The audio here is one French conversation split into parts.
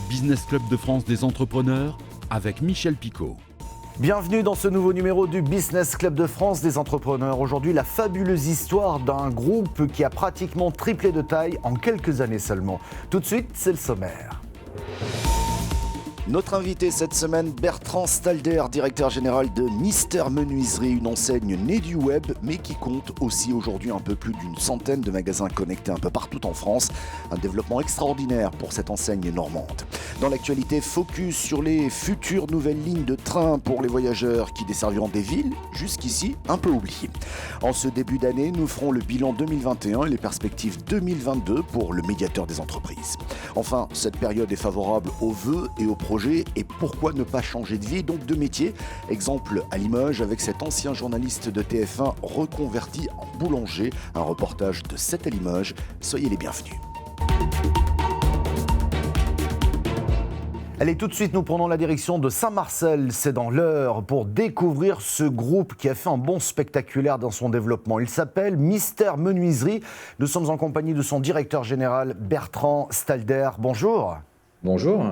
Business Club de France des entrepreneurs avec Michel Picot. Bienvenue dans ce nouveau numéro du Business Club de France des entrepreneurs. Aujourd'hui, la fabuleuse histoire d'un groupe qui a pratiquement triplé de taille en quelques années seulement. Tout de suite, c'est le sommaire. Notre invité cette semaine, Bertrand Stalder, directeur général de Mister Menuiserie, une enseigne née du web, mais qui compte aussi aujourd'hui un peu plus d'une centaine de magasins connectés un peu partout en France. Un développement extraordinaire pour cette enseigne normande. Dans l'actualité, focus sur les futures nouvelles lignes de train pour les voyageurs qui desserviront des villes, jusqu'ici un peu oubliées. En ce début d'année, nous ferons le bilan 2021 et les perspectives 2022 pour le médiateur des entreprises. Enfin, cette période est favorable aux vœux et aux projets. Et pourquoi ne pas changer de vie, donc de métier? Exemple à Limoges avec cet ancien journaliste de TF1 reconverti en boulanger. Un reportage de 7 à Limoges. Soyez les bienvenus. Allez, tout de suite, nous prenons la direction de Saint-Marcel, c'est dans l'Eure, pour découvrir ce groupe qui a fait un bond spectaculaire dans son développement. Il s'appelle Mister Menuiserie. Nous sommes en compagnie de son directeur général, Bertrand Stalder. Bonjour. Bonjour.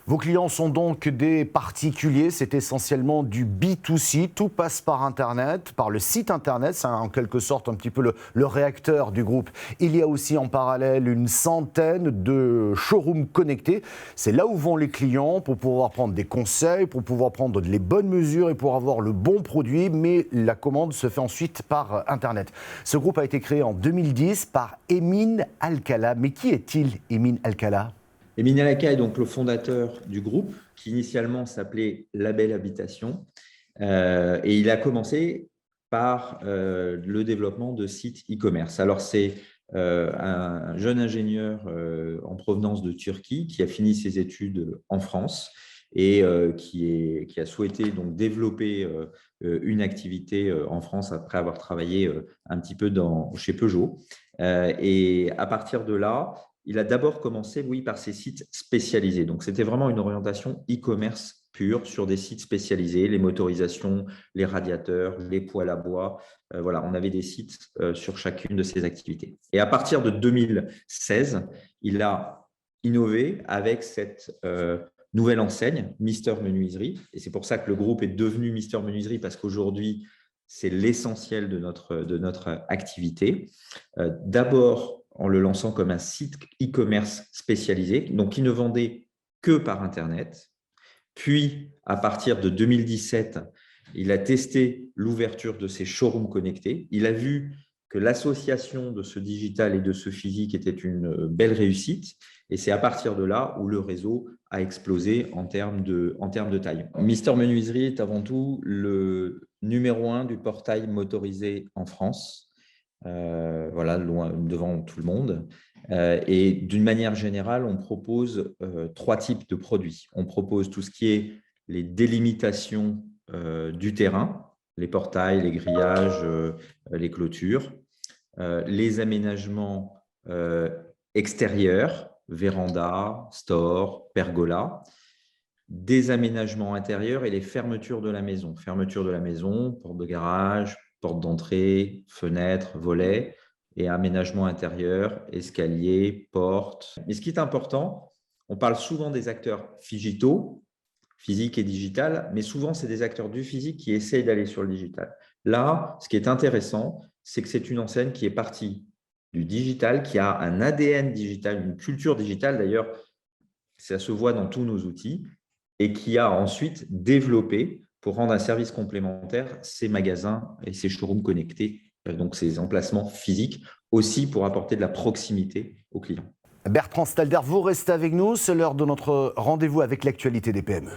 Vos clients sont donc des particuliers, c'est essentiellement du B2C, tout passe par Internet, par le site Internet, c'est en quelque sorte un petit peu le réacteur du groupe. Il y a aussi en parallèle une centaine de showrooms connectés, c'est là où vont les clients pour pouvoir prendre des conseils, pour pouvoir prendre les bonnes mesures et pour avoir le bon produit, mais la commande se fait ensuite par Internet. Ce groupe a été créé en 2010 par Emin Alcala, mais qui est-il Emin Alcala ? Emin Alcala est donc le fondateur du groupe qui initialement s'appelait Label Habitation et il a commencé par le développement de sites e-commerce. Alors c'est un jeune ingénieur en provenance de Turquie qui a fini ses études en France et qui a souhaité donc développer une activité en France après avoir travaillé un petit peu chez Peugeot. Et à partir de là, il a d'abord commencé, par ces sites spécialisés. Donc, c'était vraiment une orientation e-commerce pure sur des sites spécialisés, les motorisations, les radiateurs, les poêles à bois. Voilà, on avait des sites sur chacune de ces activités. Et à partir de 2016, il a innové avec cette nouvelle enseigne, Mister Menuiserie. Et c'est pour ça que le groupe est devenu Mister Menuiserie, parce qu'aujourd'hui, c'est l'essentiel de notre activité. D'abord, en le lançant comme un site e-commerce spécialisé, donc qui ne vendait que par Internet. Puis, à partir de 2017, il a testé l'ouverture de ses showrooms connectés. Il a vu que l'association de ce digital et de ce physique était une belle réussite. Et c'est à partir de là où le réseau a explosé en termes de taille. Mister Menuiserie est avant tout le numéro 1 du portail motorisé en France. Voilà, loin devant tout le monde. Et d'une manière générale, on propose 3 types de produits. On propose tout ce qui est les délimitations du terrain, les portails, les grillages, les clôtures, les aménagements extérieurs, véranda, store, pergola, des aménagements intérieurs et les fermetures de la maison. Fermeture de la maison, porte de garage, porte d'entrée, fenêtre, volet et aménagement intérieur, escalier, porte. Mais ce qui est important, on parle souvent des acteurs digitaux, physique et digital, mais souvent, c'est des acteurs du physique qui essayent d'aller sur le digital. Là, ce qui est intéressant, c'est que c'est une enseigne qui est partie du digital, qui a un ADN digital, une culture digitale. D'ailleurs, ça se voit dans tous nos outils et qui a ensuite développé pour rendre un service complémentaire ces magasins et ces showrooms connectés, donc ces emplacements physiques, aussi pour apporter de la proximité aux clients. Bertrand Stalder, vous restez avec nous, c'est l'heure de notre rendez-vous avec l'actualité des PME.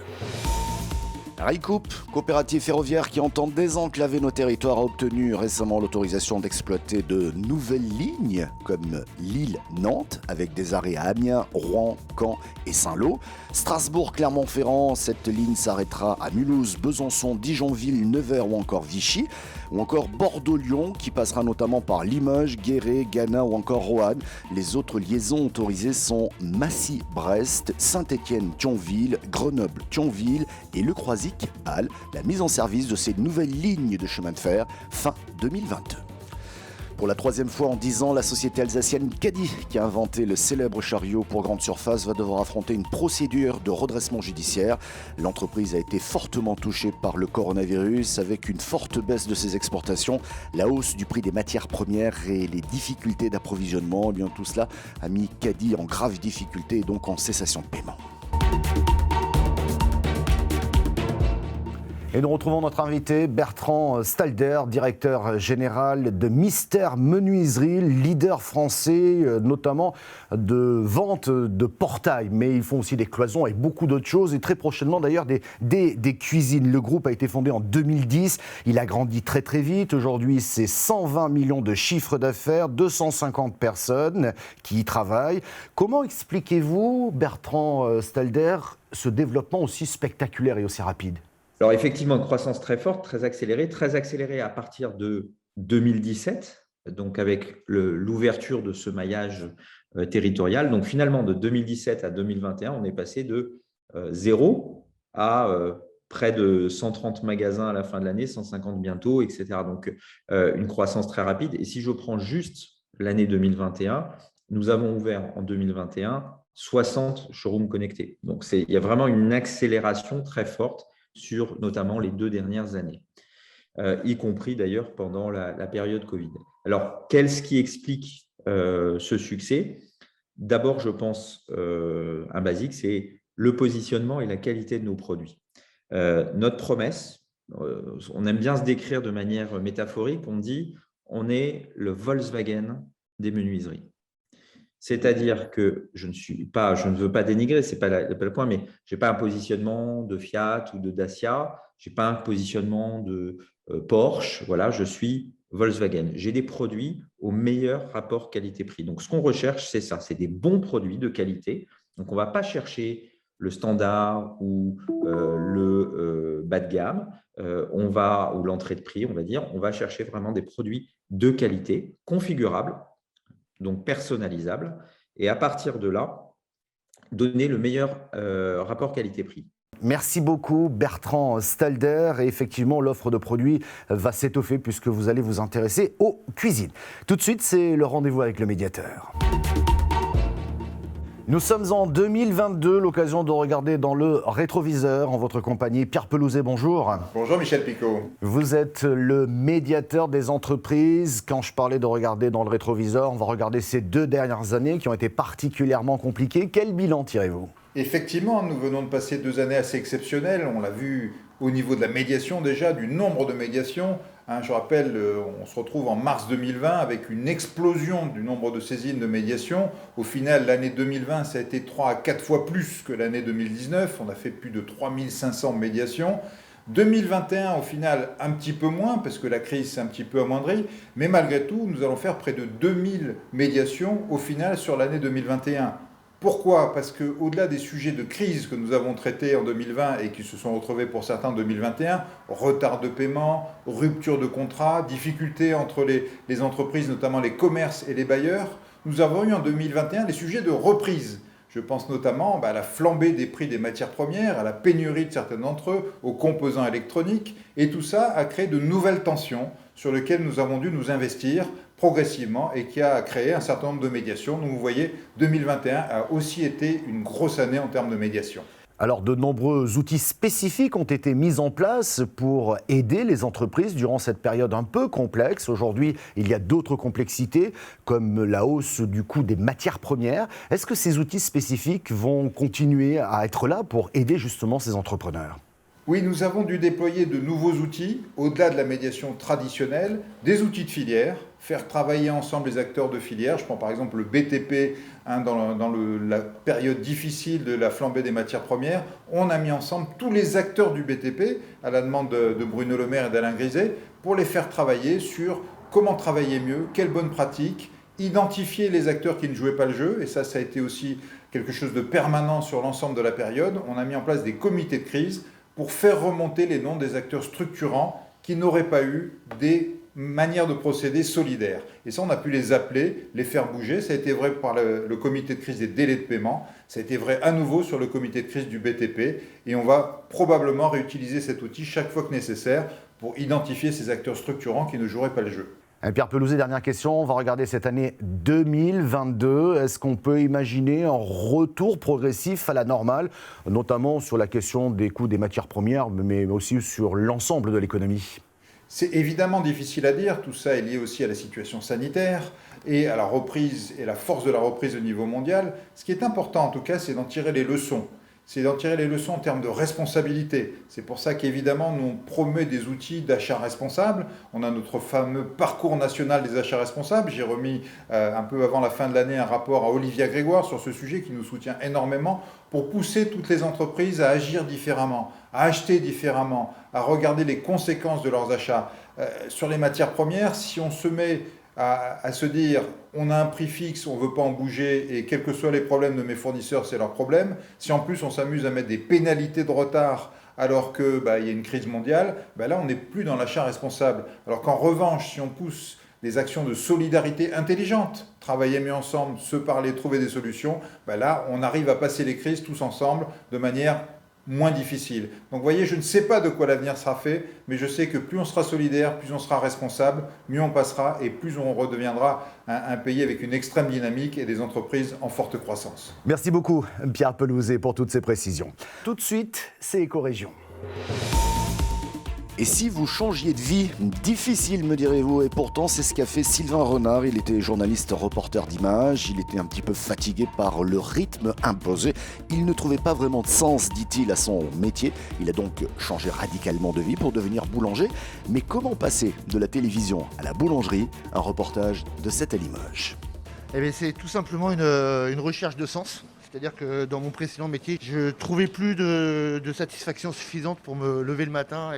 Railcoop, coopérative ferroviaire qui entend désenclaver nos territoires, a obtenu récemment l'autorisation d'exploiter de nouvelles lignes comme Lille-Nantes avec des arrêts à Amiens, Rouen, Caen et Saint-Lô. Strasbourg-Clermont-Ferrand, cette ligne s'arrêtera à Mulhouse, Besançon, Dijonville, Nevers ou encore Vichy. Ou encore Bordeaux-Lyon qui passera notamment par Limoges, Guéret, Gannat ou encore Roanne. Les autres liaisons autorisées sont Massy-Brest, Saint-Étienne-Thionville, Grenoble-Thionville et Le Croisic-Halle. La mise en service de ces nouvelles lignes de chemin de fer fin 2022. Pour la 3e fois en 10 ans, la société alsacienne Caddy, qui a inventé le célèbre chariot pour grande surface, va devoir affronter une procédure de redressement judiciaire. L'entreprise a été fortement touchée par le coronavirus, avec une forte baisse de ses exportations, la hausse du prix des matières premières et les difficultés d'approvisionnement. Bien, tout cela a mis Caddy en grave difficulté et donc en cessation de paiement. Et nous retrouvons notre invité Bertrand Stalder, directeur général de Mister Menuiserie, leader français notamment de vente de portails. Mais ils font aussi des cloisons et beaucoup d'autres choses. Et très prochainement d'ailleurs des cuisines. Le groupe a été fondé en 2010. Il a grandi très très vite. Aujourd'hui c'est 120 millions de chiffre d'affaires, 250 personnes qui y travaillent. Comment expliquez-vous, Bertrand Stalder, ce développement aussi spectaculaire et aussi rapide ? Alors effectivement, une croissance très forte, très accélérée à partir de 2017, donc avec l'ouverture de ce maillage territorial. Donc finalement, de 2017 à 2021, on est passé de 0 à près de 130 magasins à la fin de l'année, 150 bientôt, etc. Donc une croissance très rapide. Et si je prends juste l'année 2021, nous avons ouvert en 2021 60 showrooms connectés. Donc il y a vraiment une accélération très forte sur notamment les 2 dernières années, y compris d'ailleurs pendant la période Covid. Alors, qu'est-ce qui explique ce succès ? D'abord, je pense, un basique, c'est le positionnement et la qualité de nos produits. Notre promesse, on aime bien se décrire de manière métaphorique, on dit on est le Volkswagen des menuiseries. C'est-à-dire que je ne veux pas dénigrer, ce n'est pas le point, mais je n'ai pas un positionnement de Fiat ou de Dacia, je n'ai pas un positionnement de Porsche, voilà, je suis Volkswagen. J'ai des produits au meilleur rapport qualité-prix. Donc, ce qu'on recherche, c'est ça, c'est des bons produits de qualité. Donc, on ne va pas chercher le standard ou le bas de gamme, ou l'entrée de prix, on va dire. On va chercher vraiment des produits de qualité, configurables, donc personnalisable, et à partir de là, donner le meilleur rapport qualité-prix. Merci beaucoup Bertrand Stalder, et effectivement l'offre de produits va s'étoffer puisque vous allez vous intéresser aux cuisines. Tout de suite, c'est le rendez-vous avec le médiateur. Nous sommes en 2022, l'occasion de regarder dans le rétroviseur en votre compagnie. Pierre Pelouzet, bonjour. Bonjour Michel Picot. Vous êtes le médiateur des entreprises. Quand je parlais de regarder dans le rétroviseur, on va regarder ces 2 dernières années qui ont été particulièrement compliquées. Quel bilan tirez-vous ? Effectivement, nous venons de passer 2 années assez exceptionnelles. On l'a vu au niveau de la médiation déjà, du nombre de médiations. Je rappelle, on se retrouve en mars 2020 avec une explosion du nombre de saisines de médiation. Au final, l'année 2020, ça a été 3 à 4 fois plus que l'année 2019. On a fait plus de 3500 médiations. 2021, au final, un petit peu moins, parce que la crise s'est un petit peu amoindrie. Mais malgré tout, nous allons faire près de 2000 médiations au final sur l'année 2021. Pourquoi ? Parce qu'au-delà des sujets de crise que nous avons traités en 2020 et qui se sont retrouvés pour certains en 2021, retard de paiement, rupture de contrat, difficultés entre les entreprises, notamment les commerces et les bailleurs, nous avons eu en 2021 des sujets de reprise. Je pense notamment à la flambée des prix des matières premières, à la pénurie de certains d'entre eux, aux composants électroniques, et tout ça a créé de nouvelles tensions sur lesquelles nous avons dû nous investir progressivement et qui a créé un certain nombre de médiations. Donc vous voyez, 2021 a aussi été une grosse année en termes de médiation. Alors, de nombreux outils spécifiques ont été mis en place pour aider les entreprises durant cette période un peu complexe. Aujourd'hui, il y a d'autres complexités, comme la hausse du coût des matières premières. Est-ce que ces outils spécifiques vont continuer à être là pour aider justement ces entrepreneurs ? Oui, nous avons dû déployer de nouveaux outils, au-delà de la médiation traditionnelle, des outils de filière, faire travailler ensemble les acteurs de filière. Je prends par exemple le BTP, dans la période difficile de la flambée des matières premières. On a mis ensemble tous les acteurs du BTP, à la demande de Bruno Le Maire et d'Alain Griset, pour les faire travailler sur comment travailler mieux, quelles bonnes pratiques, identifier les acteurs qui ne jouaient pas le jeu, et ça a été aussi quelque chose de permanent sur l'ensemble de la période. On a mis en place des comités de crise pour faire remonter les noms des acteurs structurants qui n'auraient pas eu des manières de procéder solidaires. Et ça, on a pu les appeler, les faire bouger. Ça a été vrai par le comité de crise des délais de paiement. Ça a été vrai à nouveau sur le comité de crise du BTP. Et on va probablement réutiliser cet outil chaque fois que nécessaire pour identifier ces acteurs structurants qui ne joueraient pas le jeu. Pierre Pelouzet, dernière question. On va regarder cette année 2022. Est-ce qu'on peut imaginer un retour progressif à la normale, notamment sur la question des coûts des matières premières, mais aussi sur l'ensemble de l'économie ? C'est évidemment difficile à dire. Tout ça est lié aussi à la situation sanitaire et à la reprise et la force de la reprise au niveau mondial. Ce qui est important, en tout cas, c'est d'en tirer les leçons. C'est d'en tirer les leçons en termes de responsabilité. C'est pour ça qu'évidemment, nous, on promeut des outils d'achat responsable. On a notre fameux parcours national des achats responsables. J'ai remis un peu avant la fin de l'année un rapport à Olivia Grégoire sur ce sujet qui nous soutient énormément pour pousser toutes les entreprises à agir différemment, à acheter différemment, à regarder les conséquences de leurs achats. Sur les matières premières, si on se met à se dire on a un prix fixe, on ne veut pas en bouger et quels que soient les problèmes de mes fournisseurs, c'est leur problème. Si en plus on s'amuse à mettre des pénalités de retard alors qu'il y a une crise mondiale, là on n'est plus dans l'achat responsable. Alors qu'en revanche, si on pousse des actions de solidarité intelligentes, travailler mieux ensemble, se parler, trouver des solutions, là on arrive à passer les crises tous ensemble de manière moins difficile. Donc vous voyez, je ne sais pas de quoi l'avenir sera fait, mais je sais que plus on sera solidaire, plus on sera responsable, mieux on passera et plus on redeviendra un pays avec une extrême dynamique et des entreprises en forte croissance. Merci beaucoup Pierre Pelouzet pour toutes ces précisions. Tout de suite, c'est Éco-Région. Et si vous changiez de vie, difficile me direz-vous, et pourtant c'est ce qu'a fait Sylvain Renard. Il était journaliste reporter d'images, il était un petit peu fatigué par le rythme imposé. Il ne trouvait pas vraiment de sens, dit-il, à son métier. Il a donc changé radicalement de vie pour devenir boulanger. Mais comment passer de la télévision à la boulangerie? Un reportage de 7 à Limoges. Eh bien, c'est tout simplement une recherche de sens. C'est-à-dire que dans mon précédent métier, je ne trouvais plus de satisfaction suffisante pour me lever le matin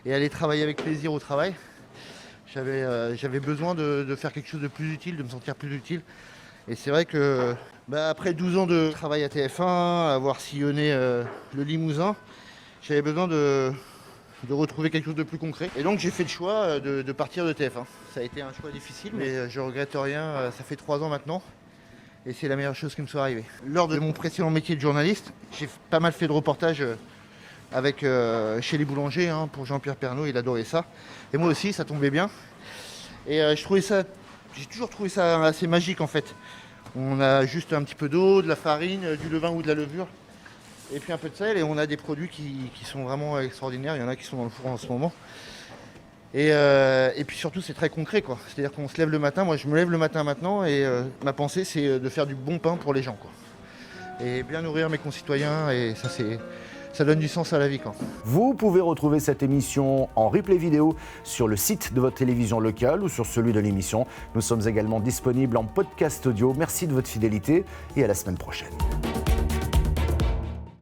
et aller travailler avec plaisir au travail. J'avais besoin de faire quelque chose de plus utile, de me sentir plus utile. Et c'est vrai que après 12 ans de travail à TF1, avoir sillonné le Limousin, j'avais besoin de retrouver quelque chose de plus concret. Et donc j'ai fait le choix de partir de TF1. Ça a été un choix difficile, mais je regrette rien. Ça fait 3 ans maintenant. Et c'est la meilleure chose qui me soit arrivée. Lors de mon précédent métier de journaliste, j'ai pas mal fait de reportages chez les boulangers, pour Jean-Pierre Pernaut, il adorait ça. Et moi aussi, ça tombait bien. Et j'ai toujours trouvé ça assez magique en fait. On a juste un petit peu d'eau, de la farine, du levain ou de la levure, et puis un peu de sel, et on a des produits qui sont vraiment extraordinaires. Il y en a qui sont dans le four en ce moment. Et puis surtout, c'est très concret, quoi. C'est-à-dire qu'on se lève le matin, moi je me lève le matin maintenant, et ma pensée c'est de faire du bon pain pour les gens, quoi. Et bien nourrir mes concitoyens, et ça donne du sens à la vie, quoi. Vous pouvez retrouver cette émission en replay vidéo sur le site de votre télévision locale ou sur celui de l'émission. Nous sommes également disponibles en podcast audio. Merci de votre fidélité et à la semaine prochaine.